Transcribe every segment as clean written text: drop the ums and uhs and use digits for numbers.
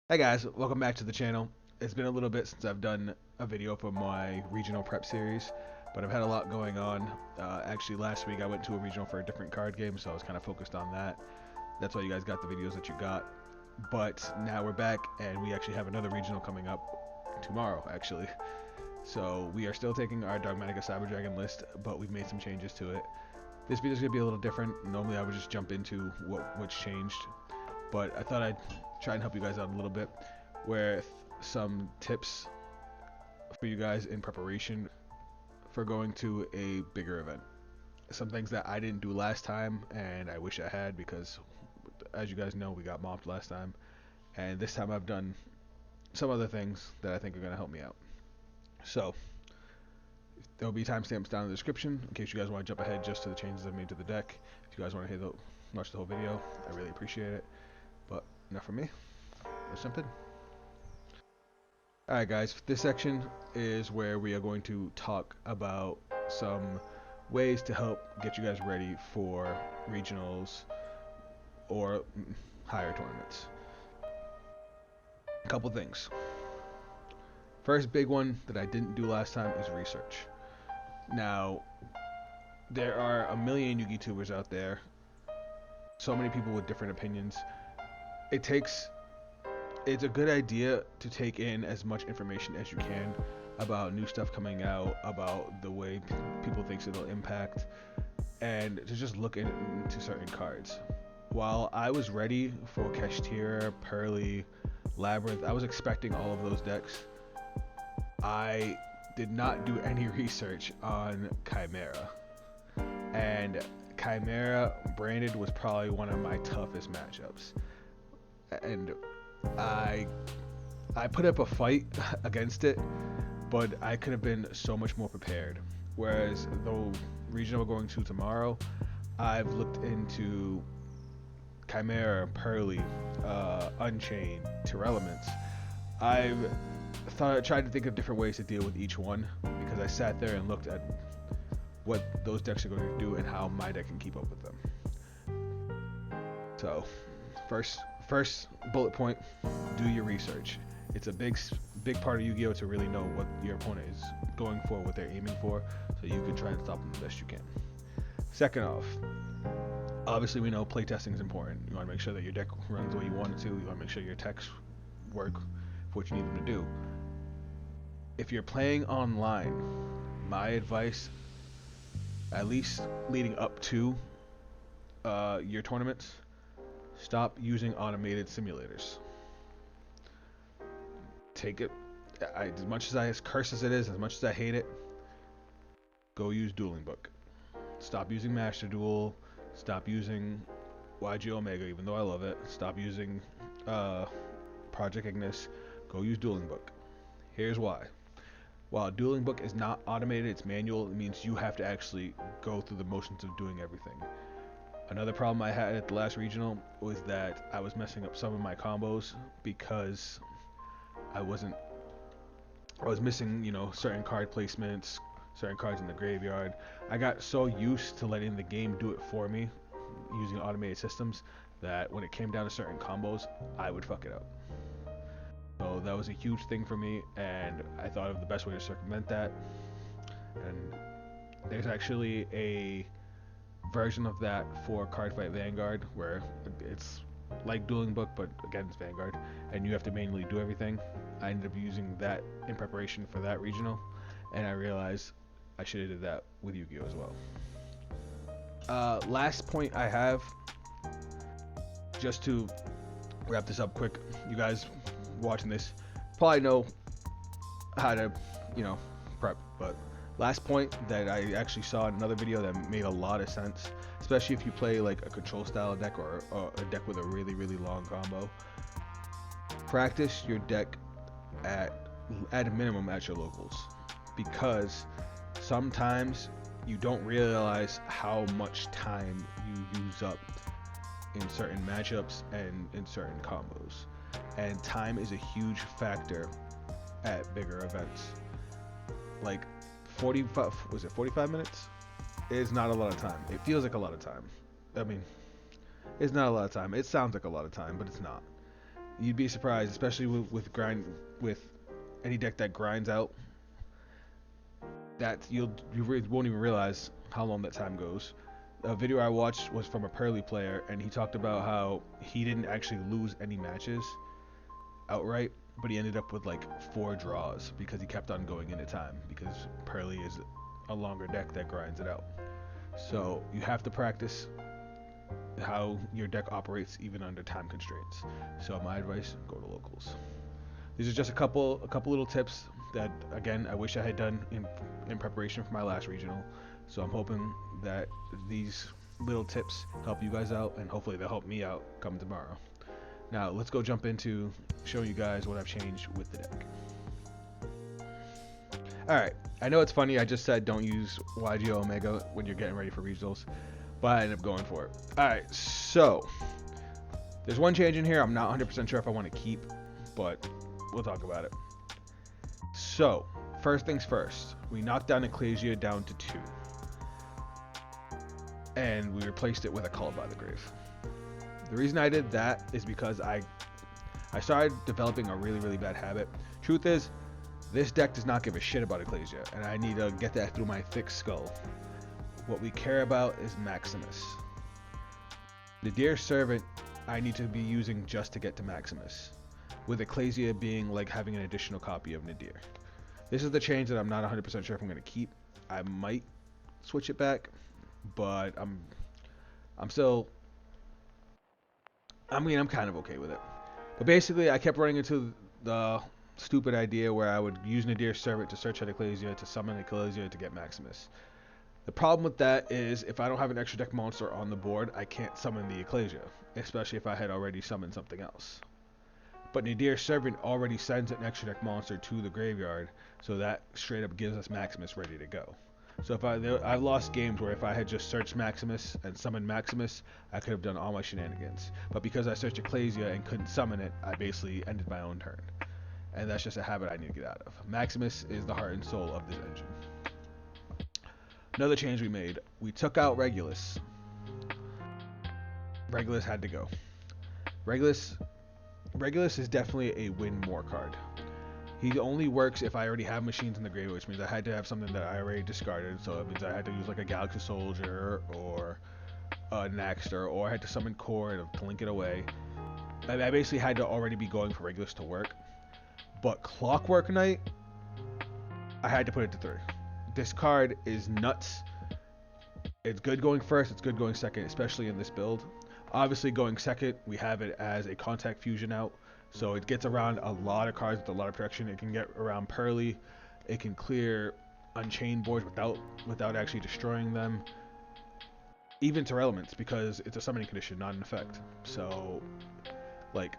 Hey guys, welcome back to the channel. It's been a little bit since I've done a video for my regional prep series, but I've had a lot going on. Actually, last week I went to a regional for a different card game, so I was kind of focused on that. That's why you guys got the videos that you got. But now we're back, and we actually have another regional coming up tomorrow, actually. So we are still taking our Dogmatika Cyber Dragon list, but we've made some changes to it. This video is going to be a little different. Normally I would just jump into what's changed, but I thought I'd try and help you guys out a little bit with some tips for you guys in preparation for going to a bigger event. Some things that I didn't do last time and I wish I had, because as you guys know, we got mopped last time, and this time I've done some other things that I think are going to help me out. So there will be timestamps down in the description in case you guys want to jump ahead just to the changes I've made to the deck. If you guys want to watch the whole video, I really appreciate it. But enough from me. Let's jump in. Alright guys, this section is where we are going to talk about some ways to help get you guys ready for regionals or higher tournaments. A couple things. First big one that I didn't do last time is research. Now, there are a million Yu-Gi tubers out there, so many people with different opinions. It's a good idea to take in as much information as you can about new stuff coming out, about the way people think it'll impact, and to just look into certain cards. While I was ready for Kashtira, Pearly, Labyrinth, I was expecting all of those decks. I did not do any research on Chimera, and Chimera branded was probably one of my toughest matchups, and I put up a fight against it, but I could have been so much more prepared. Whereas the region we're going to tomorrow, I've looked into Chimera, Pearly, Unchained, Tearlaments. I've tried to think of different ways to deal with each one, because I sat there and looked at what those decks are going to do and how my deck can keep up with them. So, first bullet point: do your research. It's a big part of Yu-Gi-Oh to really know what your opponent is going for, what they're aiming for, so you can try and stop them the best you can. Second off, obviously we know playtesting is important. You want to make sure that your deck runs the way you want it to. You want to make sure your techs work for what you need them to do. If you're playing online, my advice, at least leading up to your tournaments, stop using automated simulators. Take it, as much as curse as it is, as much as I hate it, go use Dueling Book. Stop using Master Duel. Stop using YG Omega, even though I love it. Stop using Project Ignis. Go use Dueling Book. Here's why. While Dueling Book is not automated, it's manual. It means you have to actually go through the motions of doing everything. Another problem I had at the last regional was that I was messing up some of my combos because I was missing, certain card placements, certain cards in the graveyard. I got so used to letting the game do it for me using automated systems that when it came down to certain combos, I would fuck it up. So that was a huge thing for me, and I thought of the best way to circumvent that. And there's actually a version of that for Cardfight Vanguard, where it's like Dueling Book, but again it's Vanguard, and you have to manually do everything. I ended up using that in preparation for that regional, and I realized I should have did that with Yu-Gi-Oh as well. Last point I have, just to wrap this up quick, you guys watching this probably know how to, prep, but last point that I actually saw in another video that made a lot of sense, especially if you play like a control style deck or a deck with a really long combo. Practice your deck at a minimum at your locals, because sometimes you don't realize how much time you use up in certain matchups and in certain combos, and time is a huge factor at bigger events. Like 45 minutes is not a lot of time. It feels like a lot of time. I mean, it's not a lot of time. It sounds like a lot of time, but it's not. You'd be surprised, especially with any deck that grinds out. That you won't even realize how long that time goes. A video I watched was from a Pearly player, and he talked about how he didn't actually lose any matches outright, but he ended up with like 4 draws because he kept on going into time, because Pearly is a longer deck that grinds it out. So you have to practice how your deck operates even under time constraints. So my advice, go to locals. These are just a couple little tips that, again, I wish I had done in preparation for my last regional. So I'm hoping that these little tips help you guys out, and hopefully they'll help me out come tomorrow. Now let's go jump into showing you guys what I've changed with the deck. Alright, I know it's funny, I just said don't use YG Omega when you're getting ready for regionals, but I ended up going for it. Alright, so there's one change in here I'm not 100% sure if I want to keep, but we'll talk about it. So, first things first, we knocked down Ecclesia down to 2. And we replaced it with a Call by the Grave. The reason I did that is because I started developing a really bad habit. Truth is, this deck does not give a shit about Ecclesia, and I need to get that through my thick skull. What we care about is Maximus. The Dear Servant I need to be using just to get to Maximus, with Ecclesia being like having an additional copy of Nadir. This is the change that I'm not 100% sure if I'm going to keep. I might switch it back, but I'm kind of okay with it. But basically, I kept running into the stupid idea where I would use Nadir Servant to search out Ecclesia, to summon Ecclesia to get Maximus. The problem with that is if I don't have an extra deck monster on the board, I can't summon the Ecclesia, especially if I had already summoned something else. But Nadir Servant already sends an extra deck monster to the graveyard, so that straight up gives us Maximus ready to go. So if I've lost games where if I had just searched Maximus and summoned Maximus, I could have done all my shenanigans. But because I searched Ecclesia and couldn't summon it, I basically ended my own turn. And that's just a habit I need to get out of. Maximus is the heart and soul of this engine. Another change we made, we took out Regulus. Regulus had to go. Regulus is definitely a win more card. He only works if I already have machines in the graveyard, which means I had to have something that I already discarded. So it means I had to use like a Galaxy Soldier or a Naxter, or I had to summon Core to link it away. I basically had to already be going for Regulus to work. But Clockwork Knight, I had to put it to 3. This card is nuts. It's good going first, it's good going second, especially in this build. Obviously going second, we have it as a contact fusion out. So it gets around a lot of cards with a lot of protection. It can get around Pearly. It can clear Unchained boards without actually destroying them. Even to elements, because it's a summoning condition, not an effect. So, like,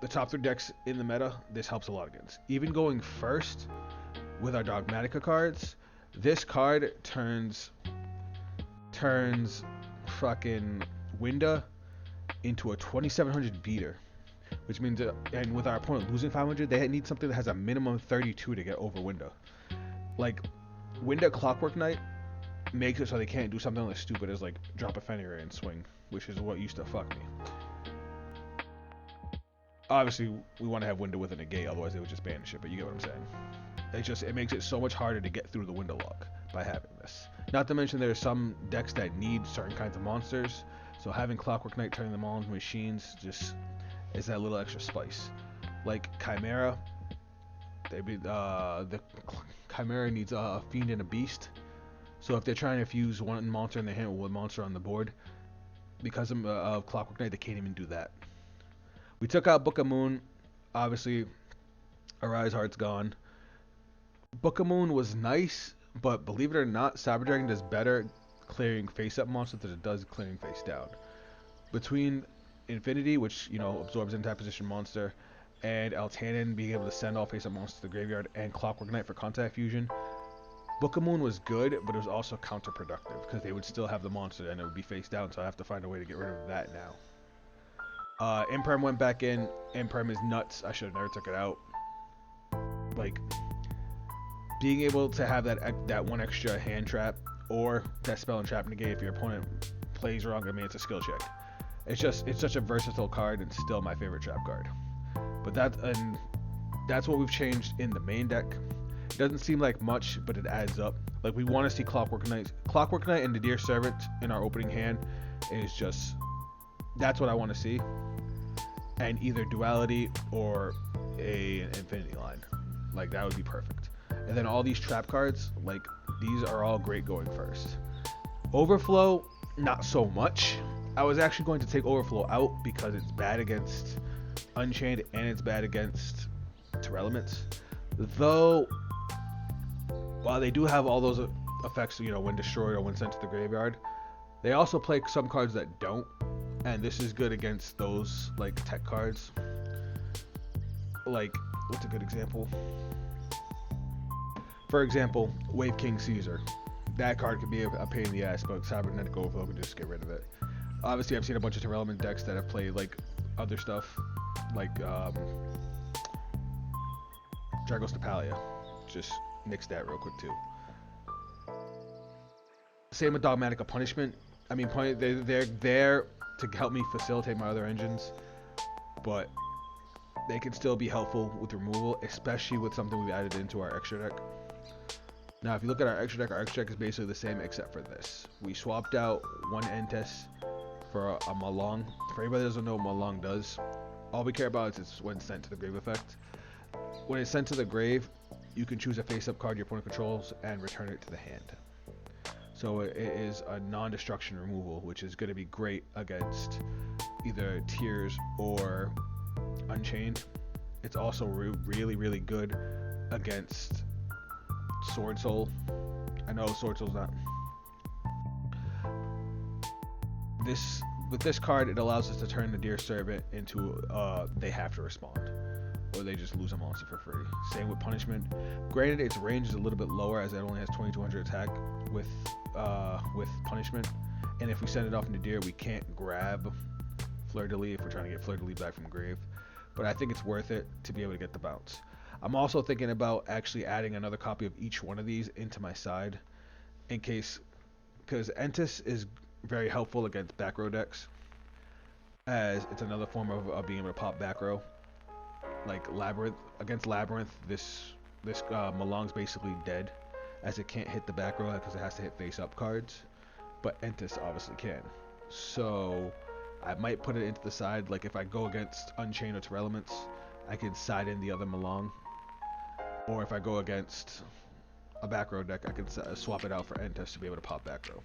the top 3 decks in the meta, this helps a lot against. Even going first with our Dogmatika cards, this card turns fucking Winda into a 2700 beater. Which means, and with our opponent losing 500, they need something that has a minimum 32 to get over Winda. Like, Winda Clockwork Knight makes it so they can't do something as stupid as, like, drop a Fenrir and swing, which is what used to fuck me. Obviously, we want to have Winda with a negate, otherwise they would just banish it, but you get what I'm saying. It makes it so much harder to get through the Winda lock by having this. Not to mention there's some decks that need certain kinds of monsters, so having Clockwork Knight turning them all into machines just is that little extra spice. Like Chimera, the Chimera needs a Fiend and a Beast. So if they're trying to fuse one monster in their hand with one monster on the board, because of Clockwork Knight, they can't even do that. We took out Book of Moon. Obviously, Arise Heart's gone. Book of Moon was nice, but believe it or not, Cyber Dragon does better clearing face-up monsters than it does clearing face-down. Between Infinity, which, you know, absorbs anti-position monster, and Altanin being able to send all face-up monsters to the graveyard, and Clockwork Knight for contact fusion, Book of Moon was good, but it was also counterproductive, because they would still have the monster and it would be face down, so I have to find a way to get rid of that now. Imperm went back in. Imperm is nuts. I should have never took it out. Like, being able to have that one extra hand trap, or that spell and trap negate if your opponent plays wrong, I mean, it's a skill check. It's such a versatile card and still my favorite trap card. But that's what we've changed in the main deck. It doesn't seem like much, but it adds up. Like, we want to see Clockwork Knight and the Deer Servant in our opening hand is just, that's what I want to see. And either duality or an infinity line. Like, that would be perfect. And then all these trap cards, like, these are all great going first. Overflow, not so much. I was actually going to take Overflow out because it's bad against Unchained and it's bad against Tearlaments. Though, while they do have all those effects, you know, when destroyed or when sent to the graveyard, they also play some cards that don't. And this is good against those, like, tech cards. Like, what's a good example? For example, Wave King Caesar. That card could be a pain in the ass, but Cybernetic Overflow can just get rid of it. Obviously, I've seen a bunch of Tearlament decks that have played, like, other stuff, like Dragos Tapalia. Just nix that real quick, too. Same with Dogmatika Punishment. I mean, they're there to help me facilitate my other engines, but they can still be helpful with removal, especially with something we've added into our extra deck. Now, if you look at our extra deck is basically the same except for this. We swapped out one Entes for a Malong. For anybody that doesn't know what Malong does, all we care about is when it's sent to the grave effect. When it's sent to the grave, you can choose a face-up card your opponent controls and return it to the hand. So it is a non-destruction removal, which is going to be great against either Tears or Unchained. It's also really, really good against Sword Soul. I know Sword Soul's not. With this card, it allows us to turn the Deer Servant into they have to respond, or they just lose a monster for free. Same with Punishment. Granted, its range is a little bit lower as it only has 2200 attack with Punishment, and if we send it off into Deer, we can't grab Fleur de Lis if we're trying to get Fleur de Lis back from grave. But I think it's worth it to be able to get the bounce. I'm also thinking about actually adding another copy of each one of these into my side, in case, because Entis is very helpful against back row decks, as it's another form of being able to pop back row. Like Labyrinth, against Labyrinth, this Malong's basically dead, as it can't hit the back row because it has to hit face up cards, but Entis obviously can. So I might put it into the side, like if I go against Unchained or Tearlaments, I can side in the other Malong. Or if I go against a back row deck, I can swap it out for Entis to be able to pop back row.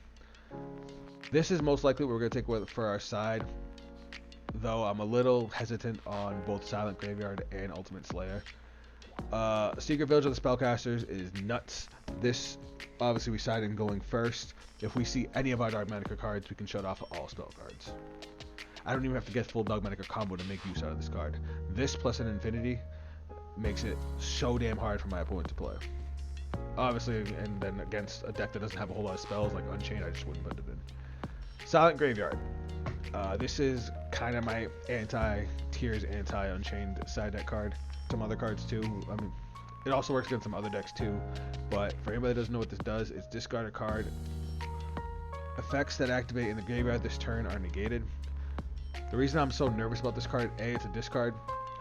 This is most likely what we're going to take for our side, though I'm a little hesitant on both Silent Graveyard and Ultimate Slayer. Secret Village of the Spellcasters is nuts. This, obviously, we side in going first. If we see any of our Dogmatika cards, we can shut off all spell cards. I don't even have to get full Dogmatika combo to make use out of this card. This plus an Infinity makes it so damn hard for my opponent to play. Obviously, and then against a deck that doesn't have a whole lot of spells like Unchained, I just wouldn't put it in. Silent Graveyard. This is kind of my anti-Tears, anti-Unchained side deck card. Some other cards too. I mean, it also works against some other decks too. But for anybody that doesn't know what this does, it's discard a card. Effects that activate in the graveyard this turn are negated. The reason I'm so nervous about this card, A, it's a discard.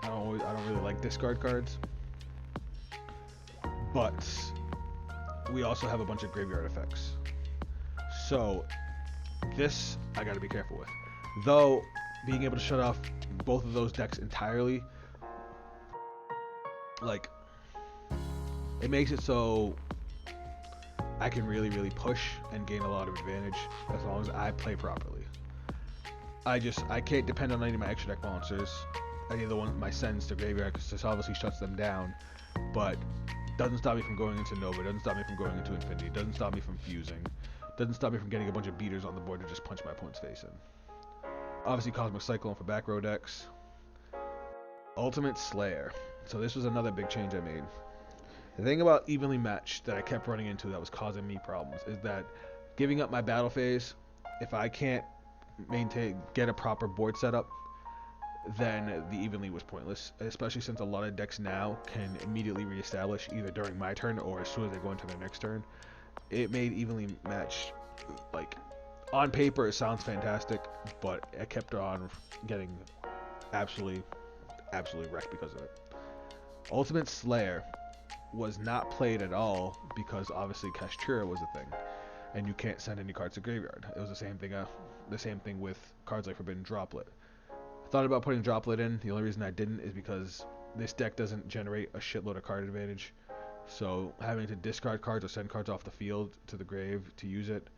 I don't really like discard cards. But we also have a bunch of graveyard effects. So this I gotta be careful with. Though being able to shut off both of those decks entirely, like, it makes it so I can really, really push and gain a lot of advantage as long as I play properly. I can't depend on any of my extra deck monsters, any of the ones my sends to graveyard, because this obviously shuts them down, but doesn't stop me from going into Nova, doesn't stop me from going into Infinity, doesn't stop me from fusing, doesn't stop me from getting a bunch of beaters on the board to just punch my opponent's face in. Obviously Cosmic Cyclone for back row decks. Ultimate Slayer. So this was another big change I made. The thing about evenly matched that I kept running into that was causing me problems is that giving up my battle phase, if I can't get a proper board setup, then the evenly was pointless, especially since a lot of decks now can immediately reestablish either during my turn or as soon as they go into their next turn. It made evenly matched like On paper, it sounds fantastic, but I kept on getting absolutely, absolutely wrecked because of it. Ultimate Slayer was not played at all because obviously Kashtira was a thing, and you can't send any cards to graveyard. It was the same thing. The same thing with cards like Forbidden Droplet. I thought about putting Droplet in. The only reason I didn't is because this deck doesn't generate a shitload of card advantage. So having to discard cards or send cards off the field to the grave to use it,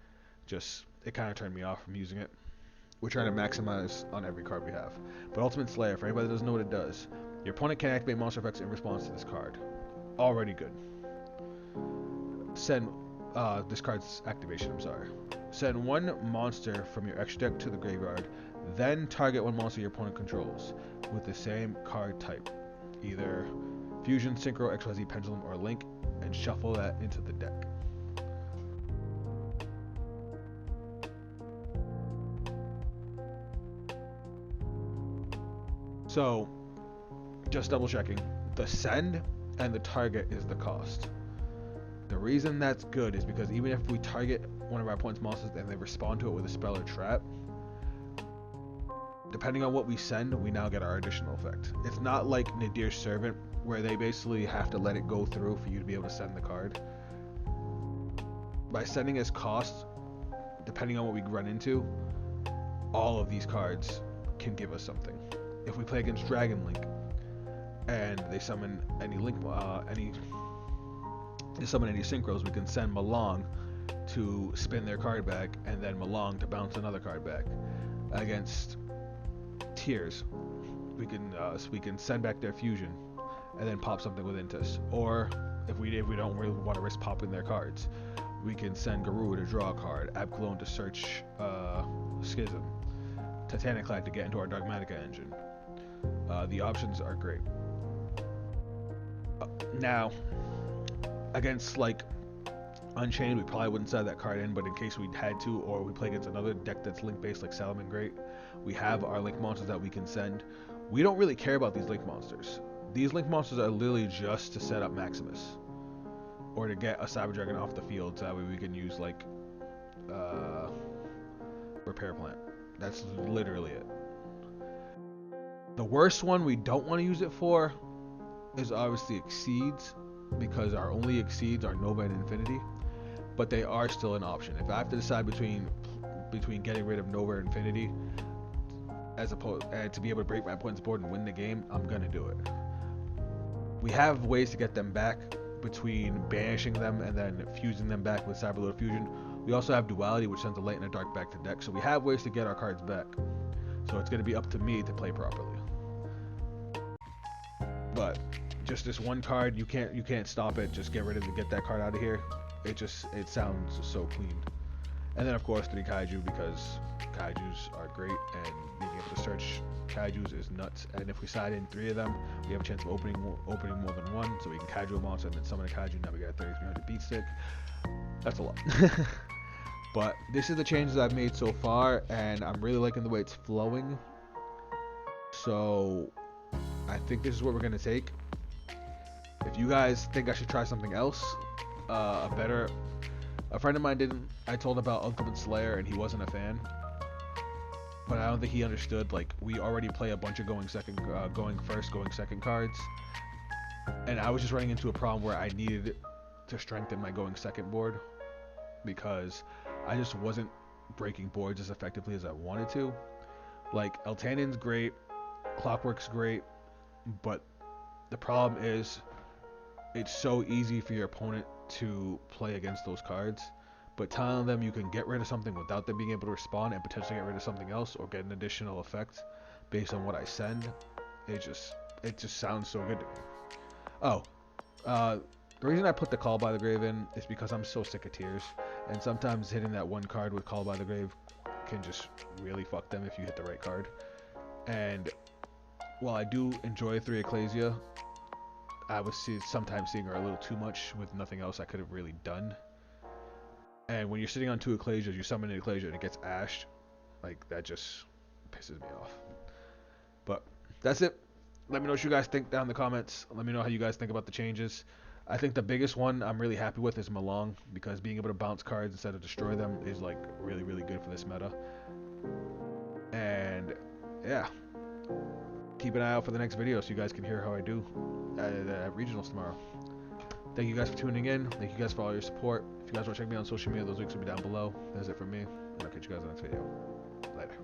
it kind of turned me off from using it. We're trying to maximize on every card we have. But Ultimate Slayer, for anybody that doesn't know what it does, your opponent can activate monster effects in response to this card. Already good. Send this card's activation, I'm sorry. Send one monster from your extra deck to the graveyard, then target one monster your opponent controls with the same card type, either Fusion, Synchro, XYZ, Pendulum, or Link, and shuffle that into the deck. So, just double checking, the send and the target is the cost. The reason that's good is because even if we target one of our opponent's monsters and they respond to it with a spell or trap, depending on what we send, we now get our additional effect. It's not like Nadir's Servant, where they basically have to let it go through for you to be able to send the card. By sending as cost, depending on what we run into, all of these cards can give us something. If we play against Dragon Link, and they summon any synchros, we can send Malong to spin their card back, and then Malong to bounce another card back. Against Tears, we can send back their fusion, and then pop something with Intus. Or if we don't really want to risk popping their cards, we can send Garou to draw a card, Abclone to search Schism, Titaniclad to get into our Dogmatika engine. The options are great. Now, against like Unchained, we probably wouldn't send that card in, but in case we had to, or we play against another deck that's link based like Salamangreat, we have our link monsters that we can send. We don't really care about these link monsters. These link monsters are literally just to set up Maximus, or to get a Cyber Dragon off the field, so that way we can use like Repair Plant. That's literally it. The worst one we don't want to use it for is obviously Exceeds, because our only Exceeds are Nova and Infinity, but they are still an option. If I have to decide between getting rid of Nova and Infinity as opposed to be able to break my opponent's board and win the game, I'm gonna do it. We have ways to get them back between banishing them and then fusing them back with Cyberload Fusion. We also have Duality, which sends a light and a dark back to deck, so we have ways to get our cards back. So it's going to be up to me to play properly. But just this one card, you can't stop it. Just get rid of it, get that card out of here. It sounds so clean. And then of course 3 Kaiju, because Kaijus are great, and being able to search Kaijus is nuts. And if we side in 3 of them, we have a chance of opening more than one, so we can Kaiju a monster and then summon a Kaiju. Now we got a 3300 beat stick. That's a lot. But this is the changes I've made so far, and I'm really liking the way it's flowing. So I think this is what we're gonna take. If you guys think I should try something else, a friend of mine didn't. I told him about Ultimate Slayer and he wasn't a fan. But I don't think he understood, like, we already play a bunch of going first, going second cards. And I was just running into a problem where I needed to strengthen my going second board, because I just wasn't breaking boards as effectively as I wanted to. Like, Eltanen's great, Clockwork's great, but the problem is it's so easy for your opponent to play against those cards, but telling them you can get rid of something without them being able to respond and potentially get rid of something else or get an additional effect based on what I send, it just sounds so good to me. Oh, the reason I put the Call by the Grave in is because I'm so sick of Tears, and sometimes hitting that one card with Call by the Grave can just really fuck them if you hit the right card. And while I do enjoy 3 Ecclesia, I was sometimes seeing her a little too much with nothing else I could have really done. And when you're sitting on 2 Ecclesias, you summon an Ecclesia and it gets ashed, like, that just pisses me off. But that's it. Let me know what you guys think down in the comments. Let me know how you guys think about the changes. I think the biggest one I'm really happy with is Malong, because being able to bounce cards instead of destroy them is like really, really good for this meta. And yeah, keep an eye out for the next video so you guys can hear how I do at regionals tomorrow. Thank you guys for tuning in. Thank you guys for all your support. If you guys want to check me out on social media, those links will be down below. That's it from me, and I'll catch you guys in the next video. Later.